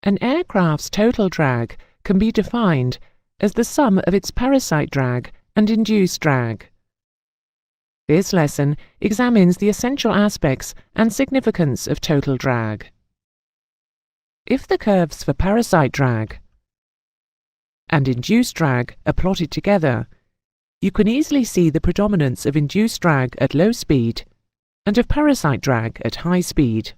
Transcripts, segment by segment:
An aircraft's total drag can be defined as the sum of its parasite drag and induced drag. This lesson examines the essential aspects and significance of total drag. If the curves for parasite drag and induced drag are plotted together, you can easily see the predominance of induced drag at low speed and of parasite drag at high speed.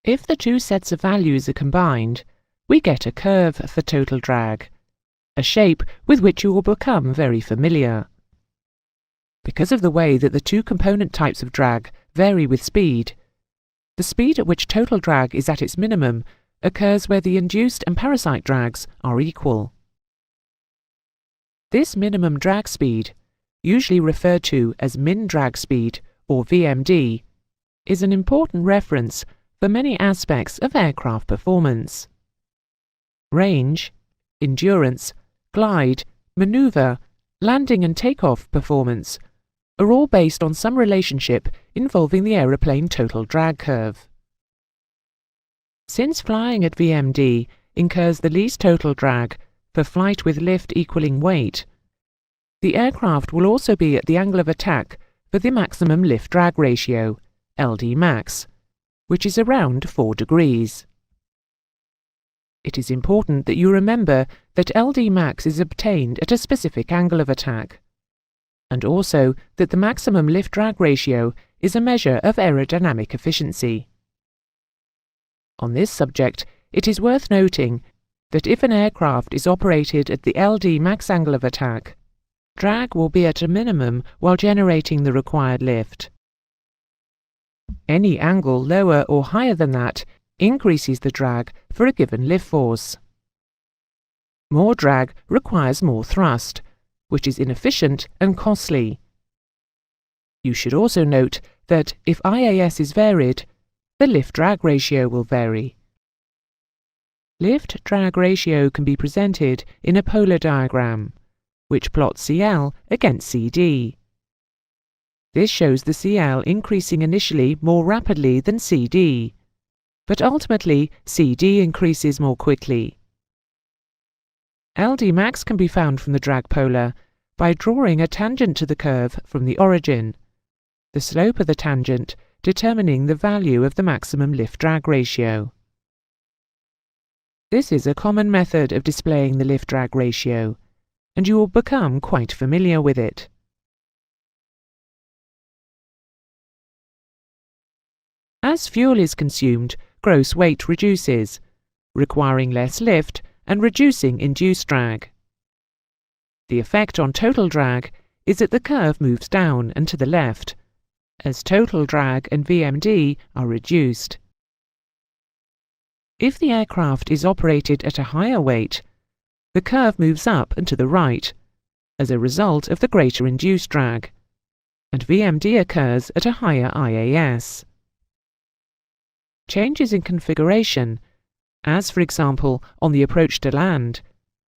If the two sets of values are combined, we get a curve for total drag, a shape with which you will become very familiar. Because of the way that the two component types of drag vary with speed, the speed at which total drag is at its minimum occurs where the induced and parasite drags are equal. This minimum drag speed, usually referred to as min drag speed or VMD, is an important reference for many aspects of aircraft performance. Range, endurance, glide, maneuver, landing and takeoff performance are all based on some relationship involving the aeroplane total drag curve. Since flying at VMD incurs the least total drag for flight with lift equaling weight, the aircraft will also be at the angle of attack for the maximum lift-drag ratio, LD max, which is around 4 degrees. It is important that you remember that LD max is obtained at a specific angle of attack, and also that the maximum lift-drag ratio is a measure of aerodynamic efficiency. On this subject, it is worth noting that if an aircraft is operated at the LD max angle of attack, drag will be at a minimum while generating the required lift. Any angle lower or higher than that increases the drag for a given lift force. More drag requires more thrust, which is inefficient and costly. You should also note that if IAS is varied, the lift-drag ratio will vary. Lift-drag ratio can be presented in a polar diagram, which plots CL against CD. This shows the CL increasing initially more rapidly than CD, but ultimately CD increases more quickly. LD max can be found from the drag polar by drawing a tangent to the curve from the origin, the slope of the tangent determining the value of the maximum lift-drag ratio. This is a common method of displaying the lift-drag ratio, and you will become quite familiar with it. As fuel is consumed, gross weight reduces, requiring less lift and reducing induced drag. The effect on total drag is that the curve moves down and to the left, as total drag and VMD are reduced. If the aircraft is operated at a higher weight, the curve moves up and to the right, as a result of the greater induced drag, and VMD occurs at a higher IAS. Changes in configuration, as for example on the approach to land,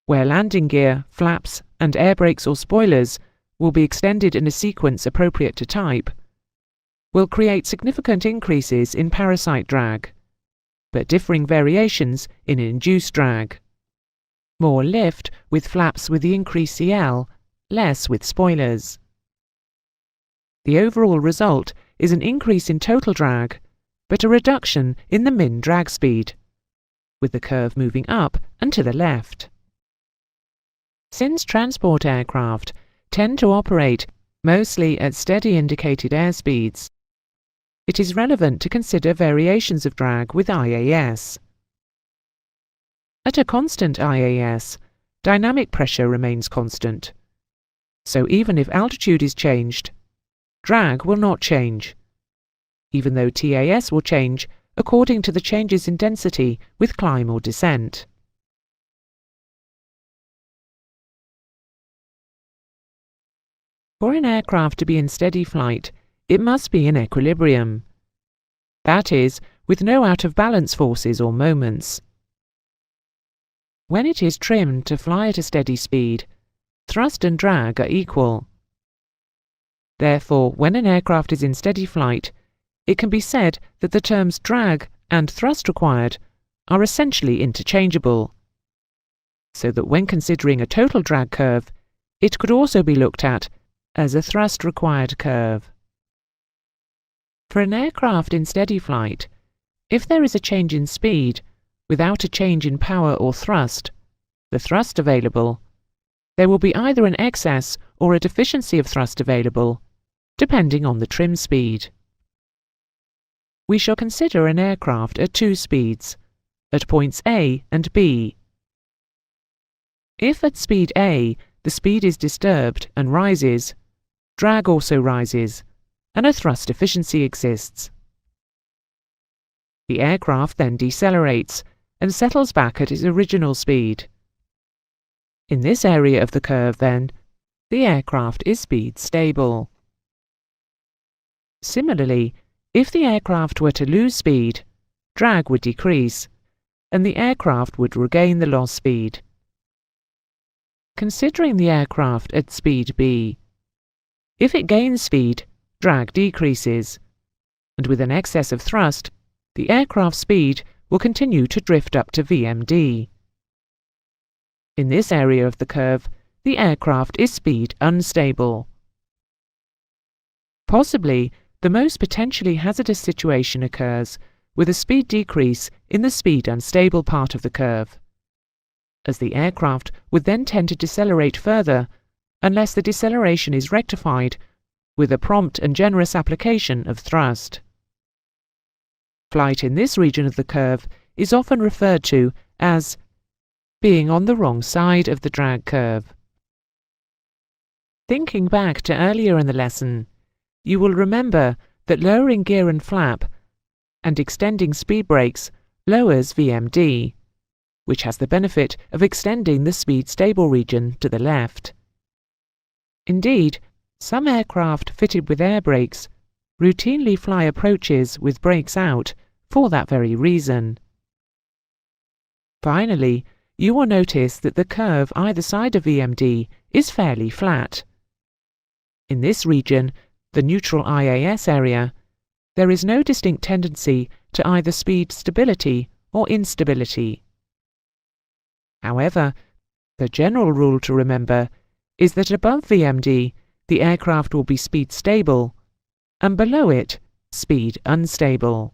where landing gear, flaps, and air brakes or spoilers will be extended in a sequence appropriate to type, will create significant increases in parasite drag, but differing variations in induced drag. More lift with flaps with the increased CL, less with spoilers. The overall result is an increase in total drag, but a reduction in the min drag speed, with the curve moving up and to the left. Since transport aircraft tend to operate mostly at steady indicated airspeeds, it is relevant to consider variations of drag with IAS. At a constant IAS, dynamic pressure remains constant, so even if altitude is changed, drag will not change, even though TAS will change according to the changes in density with climb or descent. For an aircraft to be in steady flight, it must be in equilibrium. That is, with no out-of-balance forces or moments. When it is trimmed to fly at a steady speed, thrust and drag are equal. Therefore, when an aircraft is in steady flight, it can be said that the terms drag and thrust required are essentially interchangeable, so that when considering a total drag curve, it could also be looked at as a thrust required curve. For an aircraft in steady flight, if there is a change in speed without a change in power or thrust, the thrust available, there will be either an excess or a deficiency of thrust available, depending on the trim speed. We shall consider an aircraft at two speeds, at points A and B. If at speed A the speed is disturbed and rises, drag also rises, and a thrust deficiency exists. The aircraft then decelerates and settles back at its original speed. In this area of the curve, then, the aircraft is speed stable. Similarly, if the aircraft were to lose speed, drag would decrease, and the aircraft would regain the lost speed. Considering the aircraft at speed B, if it gains speed, drag decreases, and with an excess of thrust, the aircraft's speed will continue to drift up to VMD. In this area of the curve, the aircraft is speed unstable. Possibly, the most potentially hazardous situation occurs with a speed decrease in the speed unstable part of the curve, as the aircraft would then tend to decelerate further unless the deceleration is rectified with a prompt and generous application of thrust. Flight in this region of the curve is often referred to as being on the wrong side of the drag curve. Thinking back to earlier in the lesson, you will remember that lowering gear and flap and extending speed brakes lowers VMD, which has the benefit of extending the speed stable region to the left. Indeed, some aircraft fitted with air brakes routinely fly approaches with brakes out for that very reason. Finally, you will notice that the curve either side of VMD is fairly flat. In this region, the neutral IAS area, there is no distinct tendency to either speed stability or instability. However, the general rule to remember is that above VMD, the aircraft will be speed stable, and below it, speed unstable.